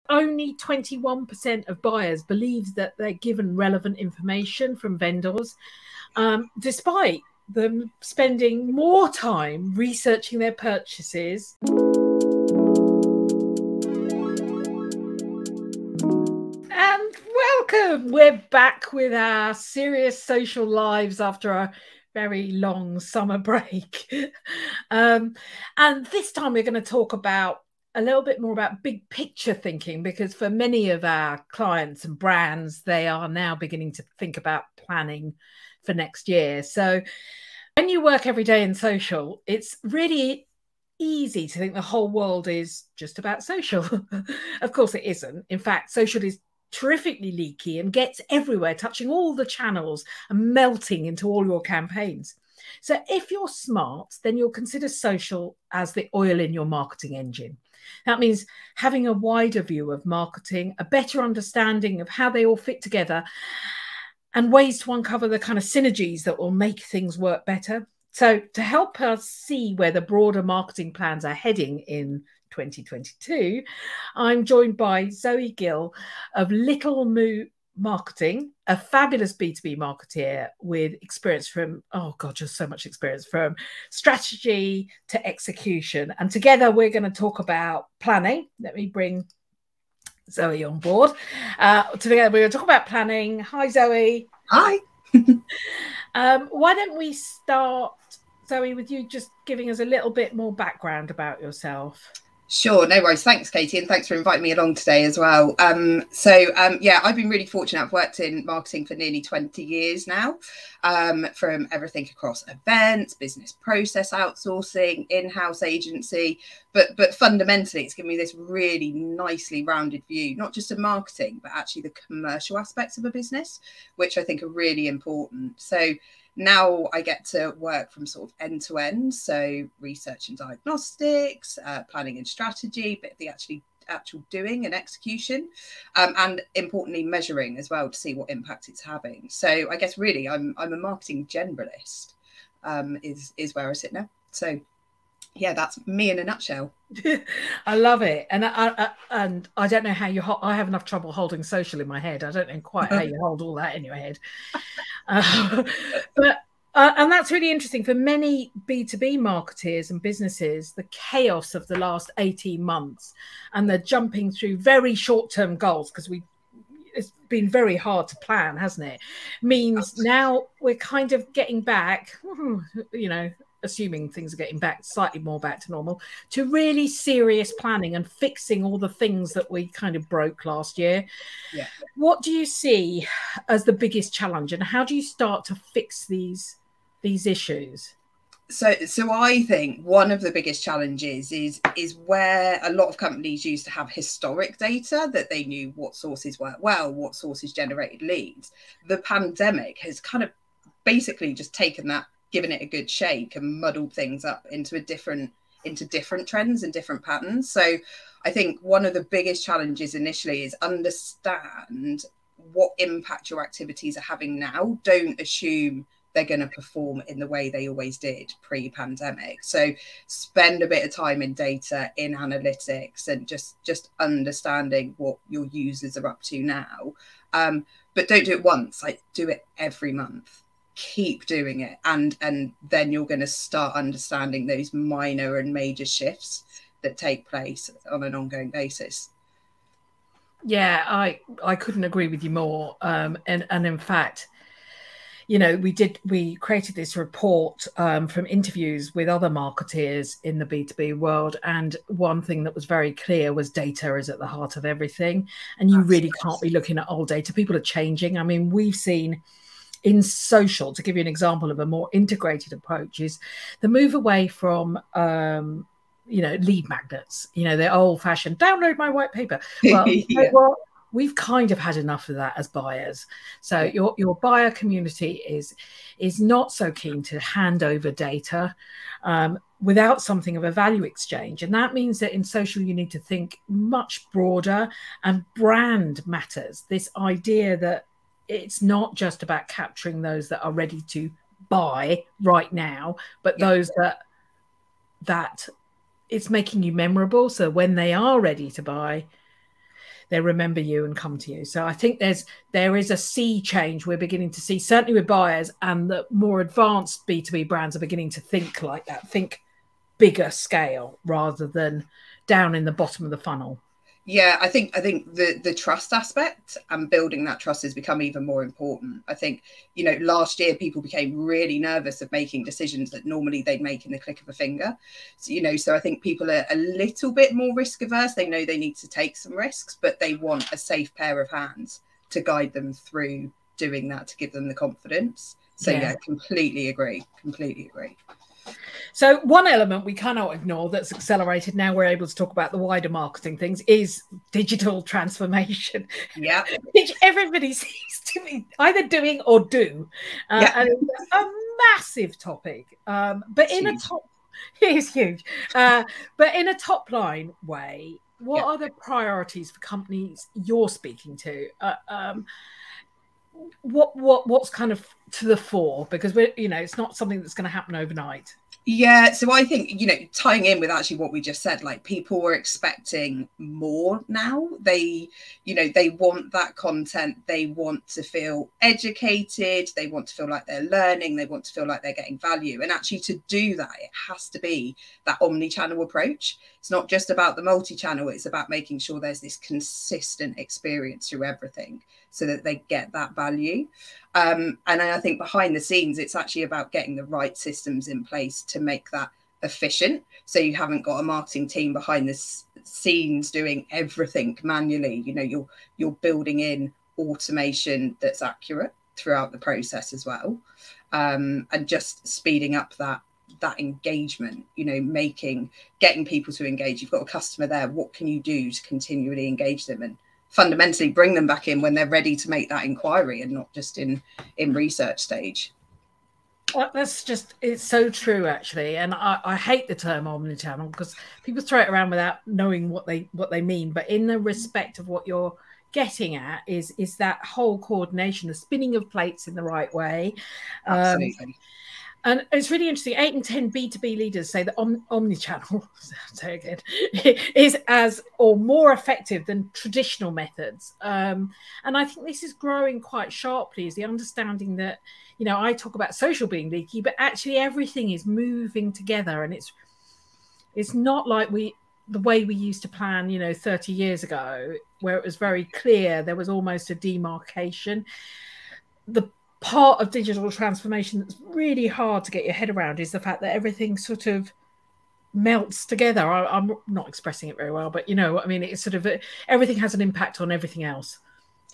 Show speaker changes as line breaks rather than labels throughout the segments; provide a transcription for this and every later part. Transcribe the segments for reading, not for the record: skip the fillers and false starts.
only 21% of buyers believe that they're given relevant information from vendors, despite them spending more time researching their purchases. And welcome! We're back with our serious social lives after a very long summer break. And this time we're going to talk about a little bit more about big picture thinking, because for many of our clients and brands, they are now beginning to think about planning for next year. So when you work every day in social, it's really easy to think the whole world is just about social. Of course it isn't. In fact, social is terrifically leaky and gets everywhere, touching all the channels and melting into all your campaigns. So if you're smart, then you'll consider social as the oil in your marketing engine. That means having a wider view of marketing, a better understanding of how they all fit together, and ways to uncover the kind of synergies that will make things work better. So to help us see where the broader marketing plans are heading in 2022, I'm joined by Zoe Gill of Little Moo Marketing, a fabulous B2B marketeer with experience from, oh God, just so much experience, from strategy to execution. And together we're going to talk about planning. Let me bring Zoe on board. Together we're going to talk about planning. Hi, Zoe.
Hi.
Why don't we start, Zoe, with you just giving us a little bit more background about yourself?
Sure, no worries. Thanks, Katie, and thanks for inviting me along today as well. Yeah, I've been really fortunate. I've worked in marketing for nearly 20 years now, from everything across events, business process outsourcing, in-house agency, but fundamentally, it's given me this really nicely rounded view, not just of marketing, but actually the commercial aspects of a business, which I think are really important. So now I get to work from sort of end to end, so research and diagnostics, planning and strategy, but the actual doing and execution, and importantly measuring as well to see what impact it's having. So I guess really I'm a marketing generalist, is where I sit now. So yeah, that's me in a nutshell.
I love it, and I don't know how you. I have enough trouble holding social in my head. I don't know quite how you hold all that in your head. But that's really interesting for many B2B marketeers and businesses. The chaos of the last 18 months and the jumping through very short-term goals, because it's been very hard to plan, hasn't it? Means now we're kind of getting back, assuming things are getting back slightly more back to normal, to really serious planning and fixing all the things that we kind of broke last year.
Yeah.
What do you see as the biggest challenge, and how do you start to fix these issues?
So I think one of the biggest challenges is where a lot of companies used to have historic data that they knew what sources worked well, what sources generated leads. The pandemic has kind of basically just taken that, given it a good shake, and muddled things up into different trends and different patterns. So I think one of the biggest challenges initially is understand what impact your activities are having now. Don't assume they're going to perform in the way they always did pre-pandemic. So spend a bit of time in data, in analytics, and just understanding what your users are up to now. But don't do it once, like do it every month. Keep doing it, and then you're going to start understanding those minor and major shifts that take place on an ongoing basis.
Yeah, I couldn't agree with you more. And in fact, we created this report from interviews with other marketeers in the B2B world. And one thing that was very clear was data is at the heart of everything. And you really can't be looking at old data. People are changing. I mean, we've seen in social, to give you an example of a more integrated approach, is the move away from, lead magnets, the old fashioned download my white paper. Well,
Yeah.
We've kind of had enough of that as buyers. So your buyer community is not so keen to hand over data without something of a value exchange. And that means that in social, you need to think much broader, and brand matters. This idea that it's not just about capturing those that are ready to buy right now, but those that it's making you memorable. So when they are ready to buy, they remember you and come to you. So I think there is a sea change we're beginning to see, certainly with buyers, and the more advanced B2B brands are beginning to think like that, think bigger scale rather than down in the bottom of the funnel.
Yeah, I think the trust aspect and building that trust has become even more important. I think, you know, last year people became really nervous of making decisions that normally they'd make in the click of a finger. So, you know, so I think people are a little bit more risk averse. They know they need to take some risks, but they want a safe pair of hands to guide them through doing that, to give them the confidence. So yeah, completely agree. Completely agree.
So one element we cannot ignore that's accelerated, now we're able to talk about the wider marketing things, is digital transformation.
Yeah.
Which everybody seems to be either doing or do. And it's a massive topic. But in a top, it is huge. But in a top line way, what are the priorities for companies you're speaking to? What's kind of to the fore? Because we're, you know, it's not something that's going to happen overnight.
Yeah, so I think, you know, tying in with actually what we just said, like people were expecting more now. They, you know, they want that content. They want to feel educated. They want to feel like they're learning. They want to feel like they're getting value. And actually to do that, it has to be that omni-channel approach. It's not just about the multi-channel. It's about making sure there's this consistent experience through everything so that they get that value. And I think behind the scenes, it's actually about getting the right systems in place to make that efficient. So you haven't got a marketing team behind the scenes doing everything manually. You know, you're building in automation that's accurate throughout the process as well, and just speeding up that engagement. You know, getting people to engage. You've got a customer there. What can you do to continually engage them and fundamentally bring them back in when they're ready to make that inquiry and not just in research stage?
Well, it's so true, actually. And I hate the term omnichannel because people throw it around without knowing what they mean. But in the respect of what you're getting at is that whole coordination, the spinning of plates in the right way.
Absolutely.
And it's really interesting. 8 in 10 B2B leaders say that omnichannel, say again, is as or more effective than traditional methods. And I think this is growing quite sharply, is the understanding that, you know, I talk about social being leaky, but actually everything is moving together. And it's not like the way we used to plan, you know, 30 years ago, where it was very clear, there was almost a demarcation. The part of digital transformation that's really hard to get your head around is the fact that everything sort of melts together. I'm not expressing it very well, but you know what I mean. It's sort of everything has an impact on everything else.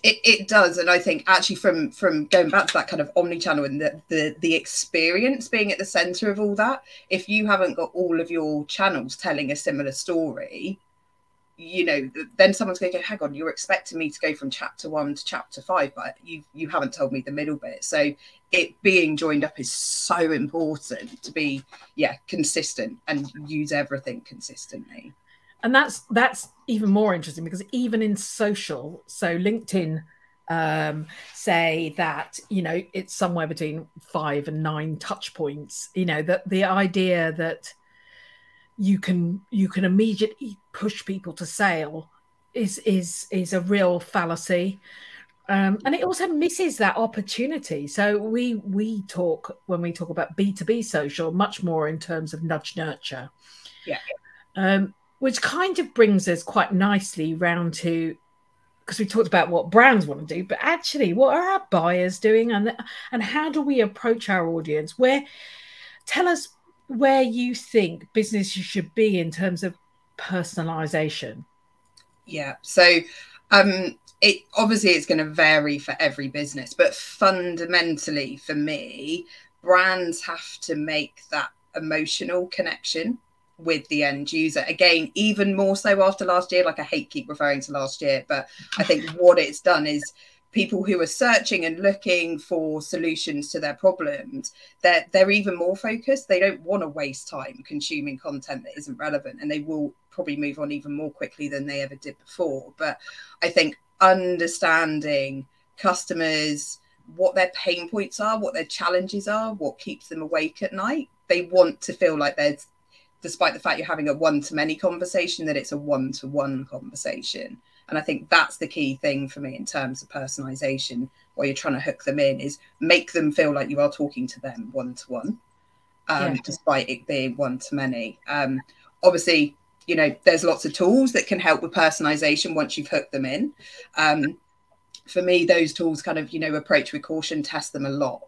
It does, and I think actually from going back to that kind of omni-channel and the experience being at the center of all that, if you haven't got all of your channels telling a similar story, you know, then someone's going to go, hang on, you're expecting me to go from chapter 1 to chapter 5, but you haven't told me the middle bit. So it being joined up is so important to be consistent and use everything consistently.
And that's even more interesting because even in social, so LinkedIn say that, you know, it's somewhere between 5 and 9 touch points. You know, that the idea that you can immediately push people to sale is a real fallacy, and it also misses that opportunity. So we talk, when we talk about B2B social, much more in terms of nudge nurture, which kind of brings us quite nicely round to, because we talked about what brands want to do, but actually what are our buyers doing, and how do we approach our audience? Tell us where you think businesses should be in terms of personalization.
Yeah, so it obviously it's going to vary for every business, but fundamentally for me, brands have to make that emotional connection with the end user. Again, even more so after last year. Like, I hate keep referring to last year, but I think what it's done is people who are searching and looking for solutions to their problems, they're even more focused. They don't want to waste time consuming content that isn't relevant, and they will probably move on even more quickly than they ever did before. But I think understanding customers, what their pain points are, what their challenges are, what keeps them awake at night. They want to feel like despite the fact you're having a one-to-many conversation, that it's a one-to-one conversation. And I think that's the key thing for me in terms of personalization, while you're trying to hook them in, is make them feel like you are talking to them one-to-one, despite it being one-to-many. Obviously, you know, there's lots of tools that can help with personalization once you've hooked them in. For me, those tools kind of, you know, approach with caution, test them a lot.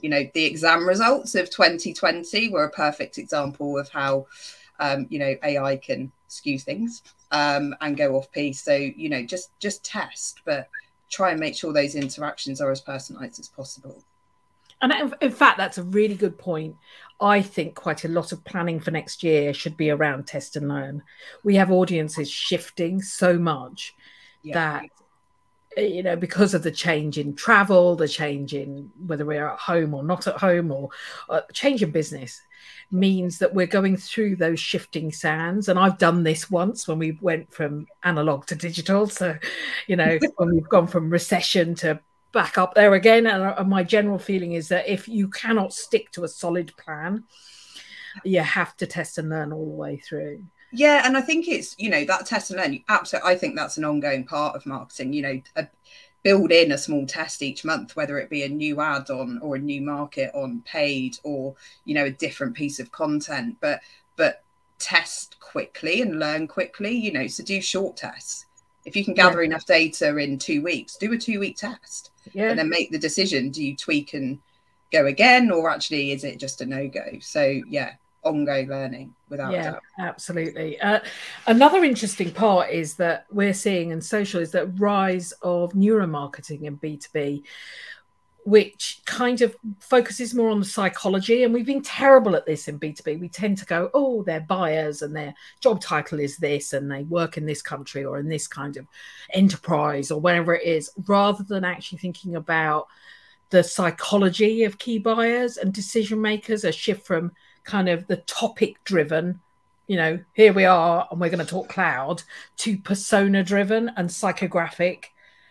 You know, the exam results of 2020 were a perfect example of how, you know, AI can skew things and go off piece. So, you know, just test, but try and make sure those interactions are as personalized as possible.
And in fact, that's a really good point. I think quite a lot of planning for next year should be around test and learn. We have audiences shifting so much that, you know, because of the change in travel, the change in whether we're at home or not at home, or change in business, means that we're going through those shifting sands. And I've done this once when we went from analog to digital. So, you know, when we've gone from recession to back up there again. And my general feeling is that if you cannot stick to a solid plan, you have to test and learn all the way through.
Yeah, and I think it's, you know, that test and learn, absolutely, I think that's an ongoing part of marketing. You know, build in a small test each month, whether it be a new ad on or a new market on paid, or, you know, a different piece of content, but test quickly and learn quickly, you know. So do short tests. If you can gather enough data in 2 weeks, do a 2-week test, and then make the decision. Do you tweak and go again, or actually is it just a no-go? So yeah, ongoing learning without a doubt.
Absolutely. Another interesting part is that we're seeing in social is that rise of neuromarketing in B2B, which kind of focuses more on the psychology. And we've been terrible at this in B2B. We tend to go, oh, they're buyers and their job title is this and they work in this country or in this kind of enterprise or whatever it is, rather than actually thinking about the psychology of key buyers and decision makers. A shift from kind of the topic driven, you know, here we are and we're going to talk cloud, to persona driven and psychographic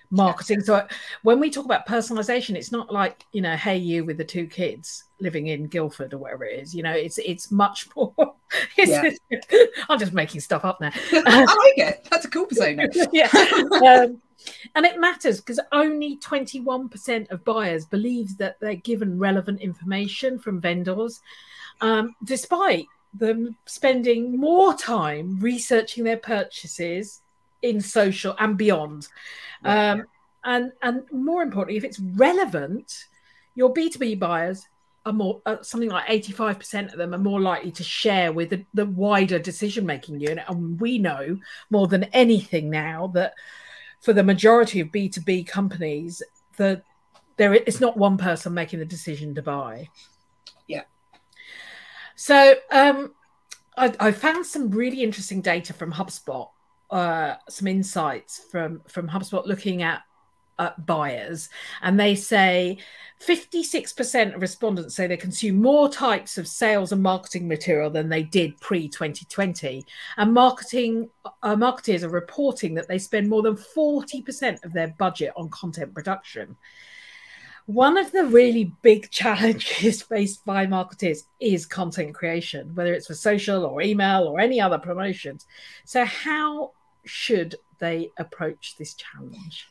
marketing. So when we talk about personalization, it's not like, you know, hey, you with the 2 kids living in Guildford or wherever it is, you know, it's much more. I'm just making stuff up now.
I like it. That's a cool persona.
And it matters because only 21% of buyers believe that they're given relevant information from vendors, despite them spending more time researching their purchases in social and beyond. And more importantly, if it's relevant, your B2B buyers are more, something like 85% of them are more likely to share with the wider decision-making unit. And we know more than anything now that for the majority of B2B companies, that it's not one person making the decision to buy.
Yeah.
So I found some really interesting data from HubSpot, some insights from HubSpot looking at buyers, and they say 56% of respondents say they consume more types of sales and marketing material than they did pre-2020, and marketers are reporting that they spend more than 40% of their budget on content production. One of the really big challenges faced by marketers is content creation, whether it's for social or email or any other promotions. So how should they approach this challenge?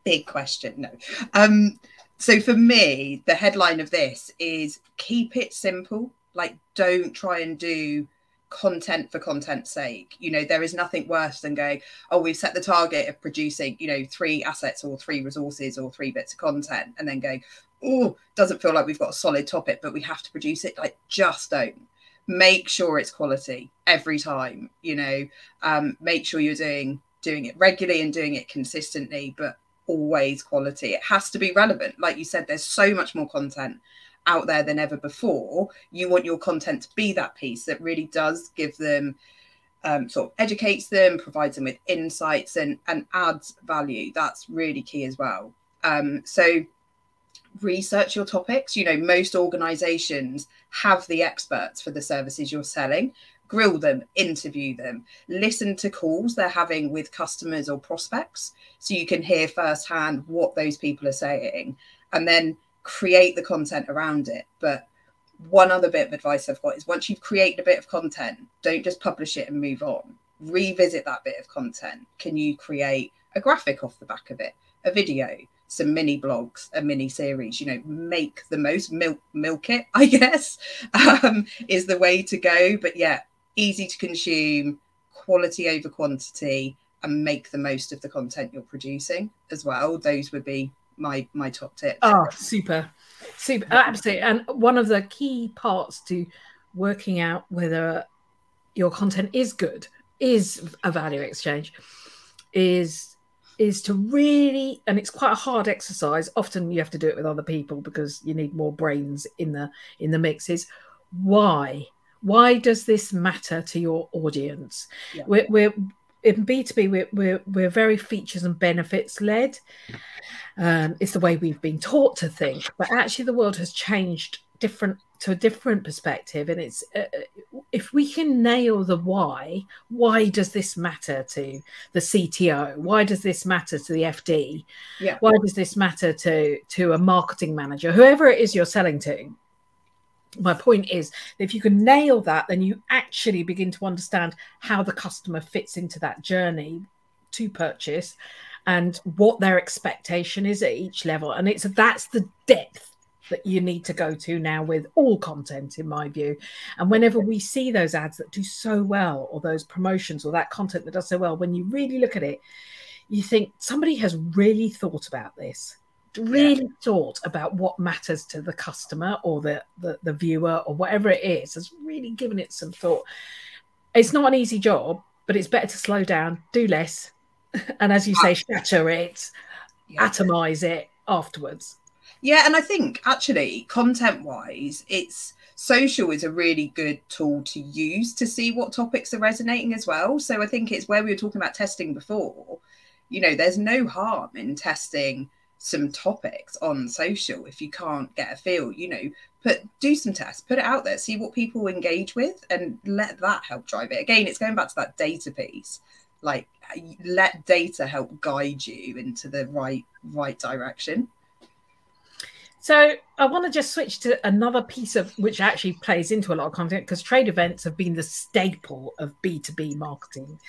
Big question. No. So for me, the headline of this is keep it simple. Like, don't try and do content for content's sake. You know, there is nothing worse than going, oh, we've set the target of producing, you know, 3 assets or 3 resources or 3 bits of content, and then going, oh, doesn't feel like we've got a solid topic, but we have to produce it. Like, just don't. Make sure it's quality every time, you know. Make sure you're doing it regularly and doing it consistently, but always quality. It has to be relevant. Like you said, there's so much more content out there than ever before. You want your content to be that piece that really does give them, sort of educates them, provides them with insights and adds value. That's really key as well. So research your topics. You know, most organizations have the experts for the services you're selling. Grill them, interview them, listen to calls they're having with customers or prospects, so you can hear firsthand what those people are saying, and then create the content around it. But one other bit of advice I've got is, once you've created a bit of content, don't just publish it and move on. revisit that bit of content. Can you create a graphic off the back of it, a video, some mini blogs, a mini series? You know, make the most, milk it, I guess, is the way to go. But yeah, easy to consume, quality over quantity, and make the most of the content you're producing as well. Those would be my top tips.
Oh, super, absolutely. And one of the key parts to working out whether your content is good, is a value exchange, is to really, and it's quite a hard exercise. Often you have to do it with other people because you need more brains in the mix. Is why does this matter to your audience? Yeah. We're in B2B, we're very features and benefits led. It's the way we've been taught to think, but actually the world has changed to a different perspective. And it's if we can nail the why does this matter to the CTO? Why does this matter to the FD? Yeah. Why does this matter to a marketing manager, whoever it is you're selling to? My point is, if you can nail that, then you actually begin to understand how the customer fits into that journey to purchase and what their expectation is at each level. And that's the depth that you need to go to now with all content, in my view. And whenever we see those ads that do so well, or those promotions or that content that does so well, when you really look at it, you think somebody has really thought about this. Really thought about what matters to the customer or the viewer or whatever it is, has really given it some thought. It's not an easy job, but it's better to slow down, do less, and as you say, shatter it, atomize it afterwards.
Yeah, and I think actually content-wise, social is a really good tool to use to see what topics are resonating as well. So I think it's where we were talking about testing before. You know, there's no harm in testing some topics on social if you can't get a feel. You know, do some tests, put it out there, see what people engage with, and let that help drive it. Again, it's going back to that data piece. Like, let data help guide you into the right direction.
So I want to just switch to another piece of which actually plays into a lot of content, because trade events have been the staple of B2B marketing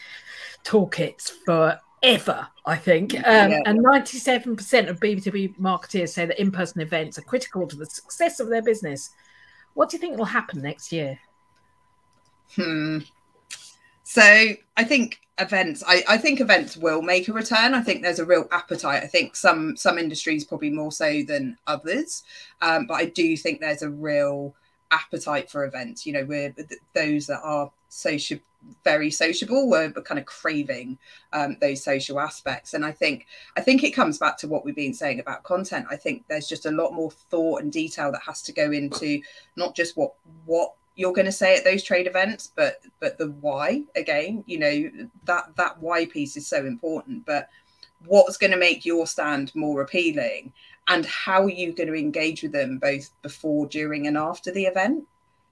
toolkits forever, I think. And 97% of B2B marketers say that in-person events are critical to the success of their business. What do you think will happen next year?
So I think events, I think events will make a return. I think there's a real appetite. I think some industries probably more so than others. But I do think there's a real appetite for events. You know, we're those that are very sociable, we're kind of craving those social aspects. And I think it comes back to what we've been saying about content. I think there's just a lot more thought and detail that has to go into not just what you're going to say at those trade events, but the why. Again, you know, that why piece is so important. But what's going to make your stand more appealing, and how are you going to engage with them both before, during, and after the event?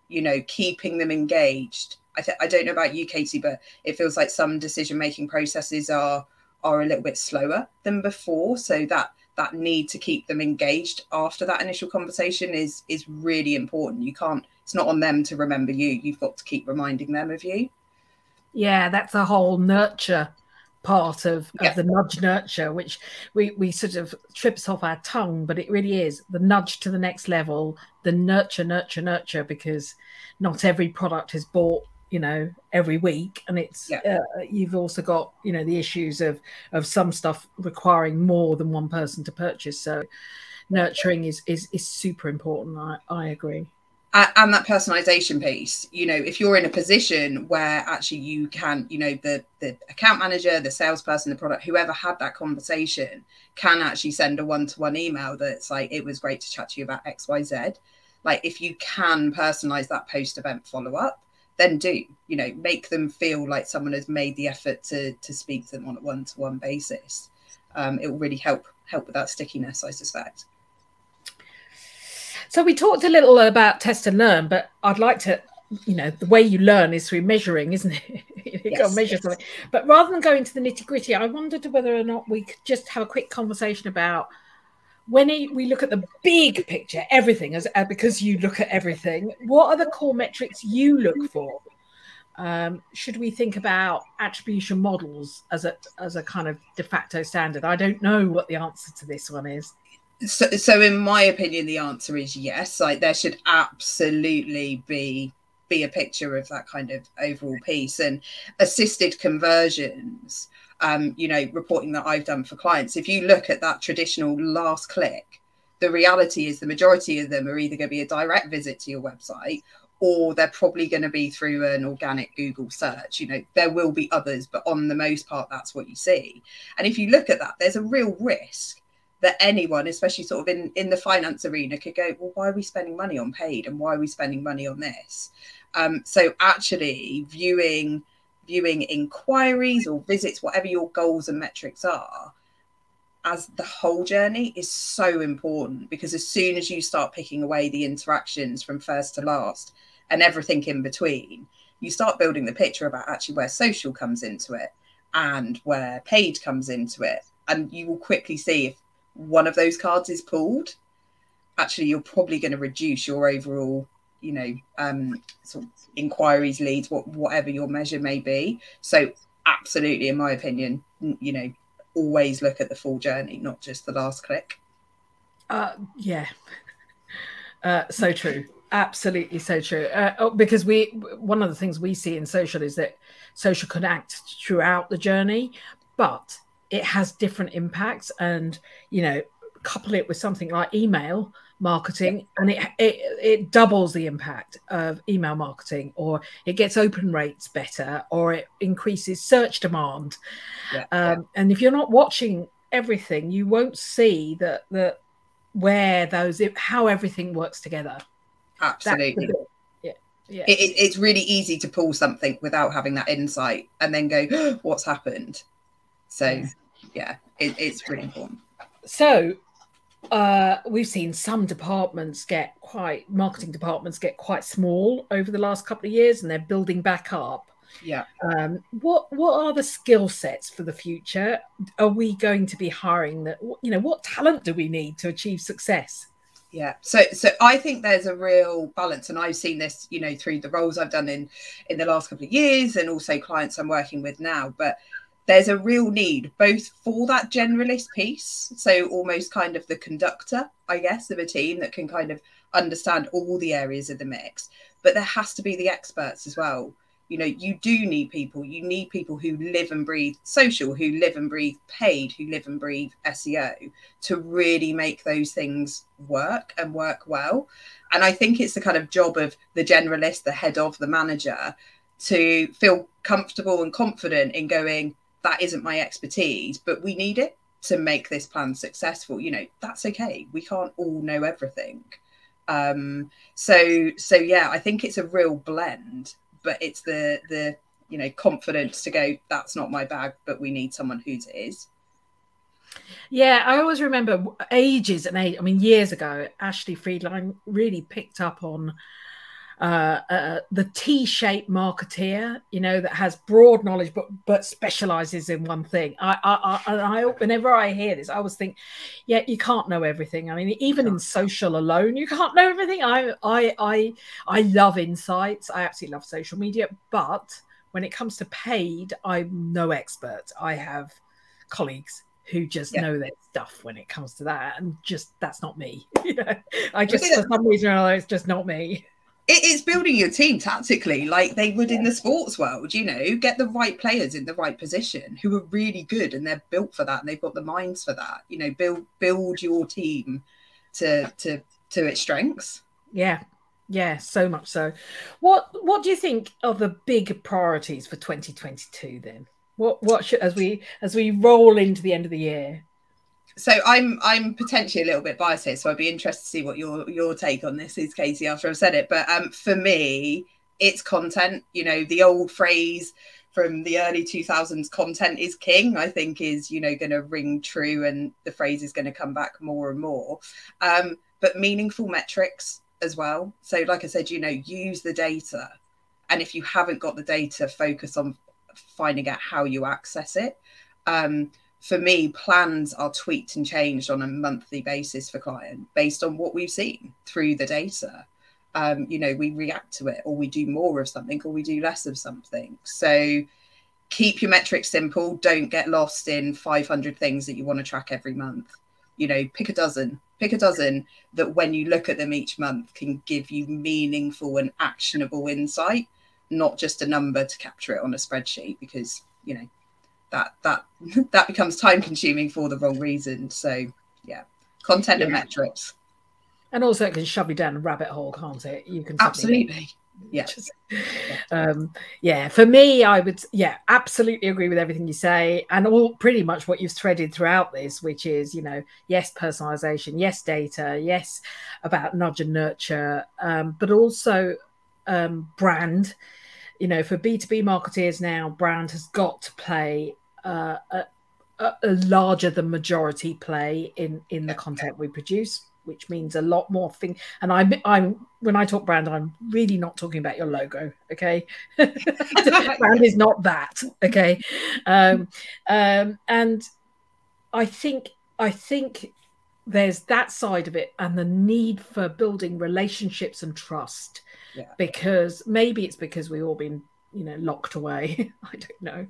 You know, keeping them engaged. I don't know about you, Katy, but it feels like some decision-making processes are a little bit slower than before. So that need to keep them engaged after that initial conversation is really important. It's not on them to remember you. You've got to keep reminding them of you.
Yeah, that's a whole nurture part of the nudge nurture, which we sort of trips off our tongue, but it really is the nudge to the next level, the nurture, because not every product is bought, you know, every week. And it's you've also got, you know, the issues of some stuff requiring more than one person to purchase. So nurturing is super important. I agree.
And that personalization piece, you know, if you're in a position where actually you can, you know, the account manager, the salesperson, the product, whoever had that conversation can actually send a one-to-one email that's like, it was great to chat to you about XYZ. Like, if you can personalize that post-event follow-up, then do, you know, make them feel like someone has made the effort to speak to them on a one-to-one basis. It will really help with that stickiness, I suspect.
So we talked a little about test and learn, but I'd like to, you know, the way you learn is through measuring, isn't it? You've got to measure something. But rather than going to the nitty gritty, I wondered whether or not we could just have a quick conversation about when we look at the big picture, everything, because you look at everything, what are the core metrics you look for Should we think about attribution models as a kind of de facto standard? I don't know what the answer to this one is.
So in my opinion, the answer is yes. Like there should absolutely be a picture of that kind of overall piece, and assisted conversions. Reporting that I've done for clients. If you look at that traditional last click, the reality is the majority of them are either going to be a direct visit to your website, or they're probably going to be through an organic Google search. There will be others, but on the most part, that's what you see. And if you look at that, there's a real risk that anyone, especially sort of in the finance arena, could go, well, why are we spending money on paid, and why are we spending money on this? So actually viewing inquiries or visits, whatever your goals and metrics are, as the whole journey is so important, because as soon as you start picking away the interactions from first to last and everything in between, you start building the picture about actually where social comes into it and where paid comes into it. And you will quickly see if one of those cards is pulled, actually you're probably going to reduce your overall sort of inquiries, leads, whatever your measure may be. So absolutely, in my opinion, always look at the full journey, not just the last click.
So true. Absolutely so true. Because one of the things we see in social is that social can act throughout the journey, but it has different impacts, and couple it with something like email marketing, and it doubles the impact of email marketing, or it gets open rates better, or it increases search demand. And if you're not watching everything, you won't see how everything works together.
Absolutely. It's really easy to pull something without having that insight and then go, oh, what's happened? So it's really important.
So we've seen some marketing departments get quite small over the last couple of years, and they're building back up. What are the skill sets for the future? Are we going to be hiring what talent do we need to achieve success?
So I think there's a real balance, and I've seen this, through the roles I've done in the last couple of years, and also clients I'm working with now. But there's a real need both for that generalist piece, so almost kind of the conductor, I guess, of a team that can kind of understand all the areas of the mix. But there has to be the experts as well. You do need people. You need people who live and breathe social, who live and breathe paid, who live and breathe SEO, to really make those things work and work well. And I think it's the kind of job of the generalist, the head of, the manager, to feel comfortable and confident in going, that isn't my expertise, but we need it to make this plan successful. That's okay. We can't all know everything. So I think it's a real blend, but it's the confidence to go, that's not my bag, but we need someone whose it is.
Yeah, I always remember years ago, Ashley Friedline really picked up on the T-shaped marketeer, that has broad knowledge but specializes in one thing. I whenever I hear this, I always think, you can't know everything. Even in social alone, you can't know everything. I love insights. I absolutely love social media, but when it comes to paid, I'm no expert. I have colleagues who just know their stuff when it comes to that, and that's not me. For some reason or other, it's just not me.
It's building your team tactically, like they would in the sports world. Get the right players in the right position who are really good, and they're built for that, and they've got the minds for that. Build your team to its strengths.
Yeah, so much so. What do you think are the big priorities for 2022 then? What should, as we roll into the end of the year?
So I'm potentially a little bit biased here, so I'd be interested to see what your take on this is, Katy, after I've said it. But for me, it's content. The old phrase from the early 2000s, content is king, I think is, going to ring true, and the phrase is going to come back more and more. But meaningful metrics as well. So like I said, use the data. And if you haven't got the data, focus on finding out how you access it. For me, plans are tweaked and changed on a monthly basis for client based on what we've seen through the data. You know, we react to it, or we do more of something, or we do less of something. So keep your metrics simple. Don't get lost in 500 things that you want to track every month. You know, pick a dozen that when you look at them each month can give you meaningful and actionable insight, not just a number to capture it on a spreadsheet, because, you know, that becomes time consuming for the wrong reason. So yeah, content and metrics.
And also it can shove you down a rabbit hole, can't it? You can
absolutely. Yeah.
Yeah, for me, I would absolutely agree with everything you say, and all pretty much what you've threaded throughout this, which is, you know, yes, personalization, yes, data, yes, about nudge and nurture, but also brand. You know, for B2B marketeers now, brand has got to play a larger than majority play in the content we produce, which means a lot more thing. And I'm when I talk brand, I'm really not talking about your logo, okay? Brand is not that, okay? And I think there's that side of it, and the need for building relationships and trust.
Yeah.
Because maybe it's because we've all been, you know, locked away. I don't know.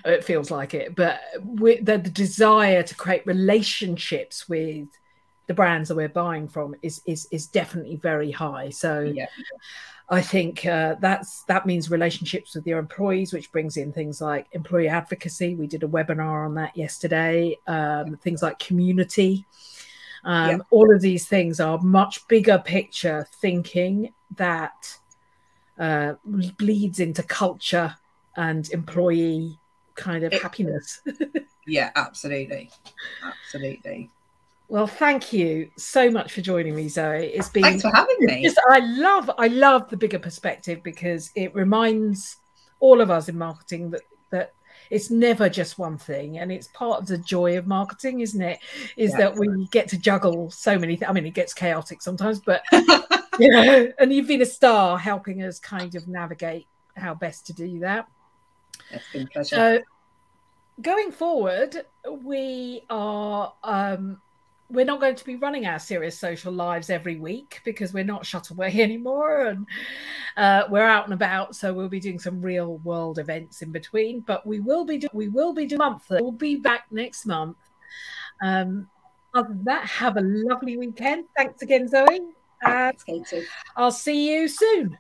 It feels like it, but with the desire to create relationships with the brands that we're buying from is definitely very high. So yeah. I think that means relationships with your employees, which brings in things like employee advocacy. We did a webinar on that yesterday. Things like community. All of these things are much bigger picture thinking that bleeds into culture and employee kind of happiness.
Yeah, absolutely. Absolutely.
Well, thank you so much for joining me, Zoe. It's been,
thanks for having me.
I love the bigger perspective, because it reminds all of us in marketing that it's never just one thing, and it's part of the joy of marketing, isn't it? Is that we get to juggle so many things. I mean, it gets chaotic sometimes, but you know, and you've been a star helping us kind of navigate how best to do that.
It's been a pleasure.
So going forward, we are we're not going to be running our Serious Social Lives every week, because we're not shut away anymore, and we're out and about. So we'll be doing some real world events in between. But we will be doing monthly. We'll be back next month. Other than that, have a lovely weekend. Thanks again, Zoe.
Thanks, Katy.
I'll see you soon.